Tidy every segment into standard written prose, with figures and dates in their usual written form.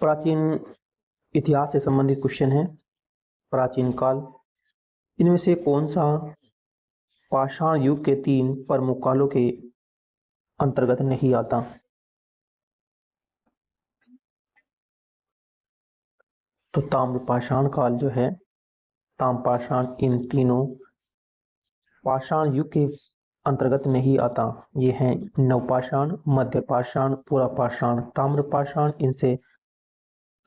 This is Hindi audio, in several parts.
प्राचीन इतिहास से संबंधित क्वेश्चन है। प्राचीन काल, इनमें से कौन सा पाषाण युग के 3 प्रमुख कालों के अंतर्गत नहीं आता? तो ताम्रपाषाण काल जो है, ताम्रपाषाण इन तीनों पाषाण युग के अंतर्गत नहीं आता। ये हैं नवपाषाण, मध्यपाषाण, पुरापाषाण। ताम्रपाषाण इनसे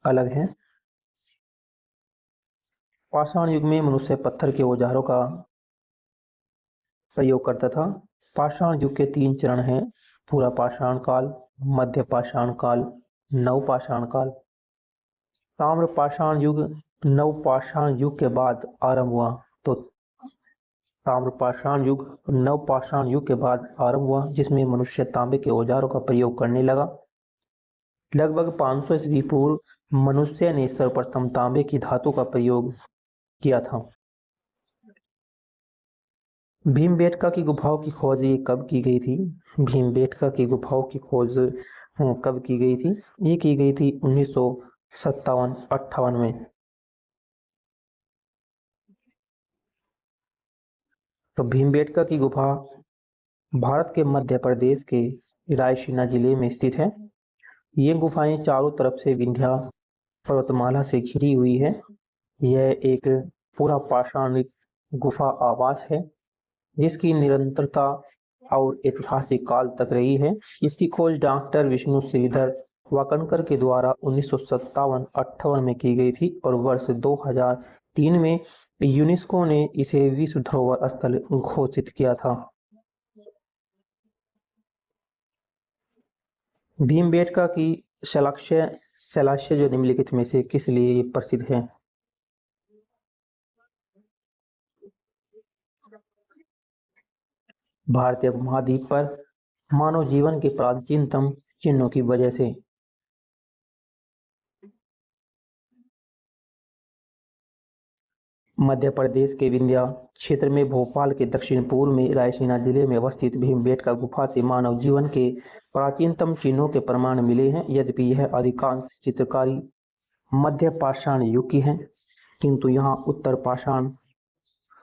अलग है। पाषाण युग में मनुष्य पत्थर के औजारों का प्रयोग करता था। पाषाण युग के 3 चरण हैं: पुरापाषाण काल, मध्यपाषाण काल, नवपाषाण काल। ताम्रपाषाण युग नवपाषाण युग के बाद आरंभ हुआ। तो ताम्रपाषाण युग नवपाषाण युग के बाद आरंभ हुआ, जिसमें मनुष्य तांबे के औजारों का प्रयोग करने लगा। लगभग 500 ईस्वी पूर्व मनुष्य ने सर्वप्रथम तांबे की धातु का प्रयोग किया था। भीमबेटका की गुफाओं की खोज ये कब की गई थी? भीमबेटका की गुफाओं की खोज कब की गई थी? ये की गई थी 1957-58 में। तो भीमबेटका की गुफा भारत के मध्य प्रदेश के रायसीना जिले में स्थित है। ये गुफाएं चारों तरफ से विंध्या पर्वतमाला से घिरी हुई है। यह एक पूरा पाषाणिक गुफा आवास है, जिसकी निरंतरता और ऐतिहासिक काल तक रही है। इसकी खोज डॉक्टर विष्णु श्रीधर वाकणकर के द्वारा 1957-58 में की गई थी और वर्ष 2003 में यूनेस्को ने इसे विश्व धरोहर स्थल घोषित किया था। भीमबेटका की शैलाश्य जो निम्नलिखित में से किस लिए प्रसिद्ध है? भारतीय उपमहाद्वीप पर मानव जीवन के प्राचीनतम चिन्हों की वजह से। मध्य प्रदेश के विंध्या क्षेत्र में भोपाल के दक्षिण पूर्व में रायसीना जिले में अवस्थित भीमबेटका गुफा से मानव जीवन के प्राचीनतम चिन्हों के प्रमाण मिले हैं। यद्यपि यह अधिकांश चित्रकारी मध्य पाषाण युग की है, किंतु यहाँ उत्तर पाषाण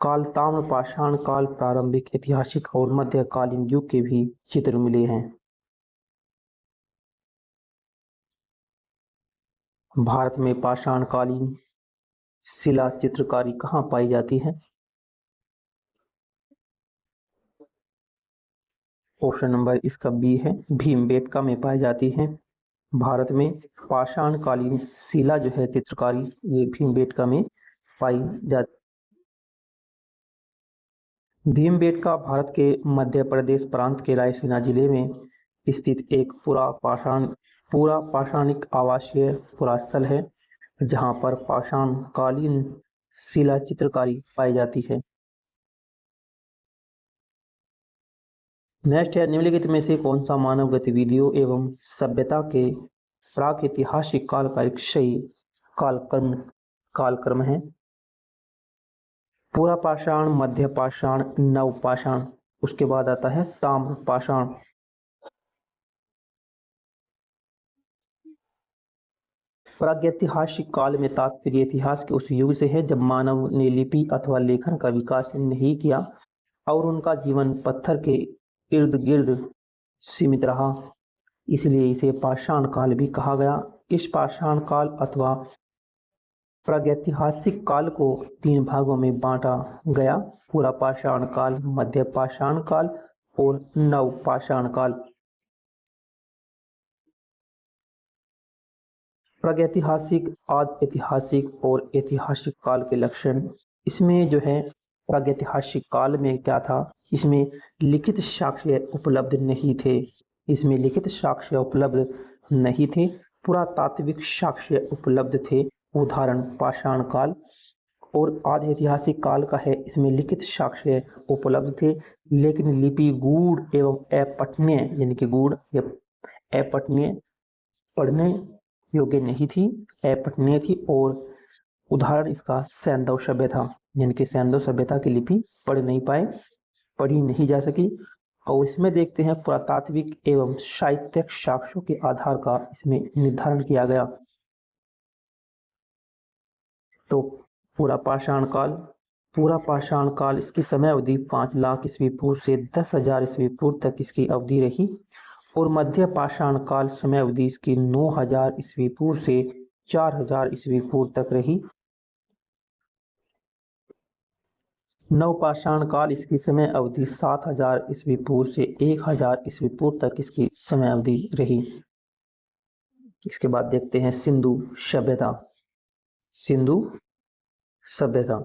काल, ताम्रपाषाण काल, प्रारंभिक ऐतिहासिक और मध्यकालीन युग के भी चित्र मिले हैं। भारत में पाषाणकालीन शिला चित्रकारी कहाँ पाई जाती है? ऑप्शन नंबर इसका बी है, भीमबेटका में पाई जाती है। भारत में पाषाणकालीन शिला जो है चित्रकारी, ये भीमबेटका में पाई जाती। भीमबेटका भारत के मध्य प्रदेश प्रांत के रायसीना जिले में स्थित एक पूरा पाषाणिक आवासीय पुरास्थल है, जहाँ पर पाषाणकालीन शिला चित्रकारी पाई जाती है। नेक्स्ट है, निम्नलिखित में से कौन सा मानव गतिविधियों एवं सभ्यता के प्रागैतिहासिक काल का एक सही कालक्रम है? पूरा पाषाण, मध्य पाषाण, नव पाषाण, उसके बाद आता है ताम्र पाषाण। प्रागैतिहासिक काल में तात्पर्य इतिहास के उस युग से है जब मानव ने लिपि अथवा लेखन का विकास नहीं किया और उनका जीवन पत्थर के इर्द गिर्द सीमित रहा, इसलिए इसे पाषाण काल भी कहा गया। इस पाषाण काल अथवा प्रागैतिहासिक काल को 3 भागों में बांटा गया: पूरा पाषाण काल, मध्य पाषाण काल और नव पाषाण काल। प्रागैतिहासिक, आदि ऐतिहासिक और ऐतिहासिक काल के लक्षण। इसमें जो है प्रागैतिहासिक काल में क्या था, इसमें लिखित साक्ष्य उपलब्ध नहीं थे। इसमें लिखित साक्ष्य उपलब्ध नहीं थे, पुरातात्विक साक्ष्य उपलब्ध थे, उदाहरण पाषाण काल। और आदि ऐतिहासिक काल का है, इसमें लिखित साक्ष्य उपलब्ध थे, लेकिन लिपि गूढ़ एवं अपठनीय, यानी कि गूढ़ या अपठनीय, पढ़ने योग्य नहीं थी, अपठनीय थी। और उदाहरण इसका सैंधव सभ्य था, यानी कि सैंधव सभ्यता की लिपि पढ़ी नहीं जा सकी। और इसमें देखते हैं पुरातात्विक एवं साहित्यिक साक्ष्यों के आधार का इसमें निर्धारण किया गया। तो पूरा पाषाण काल इसकी समय अवधि 5 लाख ईस्वी पूर्व से 10,000 ईस्वी पूर्व तक इसकी अवधि रही। और मध्य पाषाण काल समय अवधि इसकी 9,000 ईस्वी पूर्व से 4,000 ईस्वी पूर्व तक रही। नवपाषाण काल इसकी समय अवधि 7,000 ईस्वी पूर्व से 1,000 ईस्वी पूर्व तक इसकी समय अवधि रही। इसके बाद देखते हैं सिंधु सभ्यता।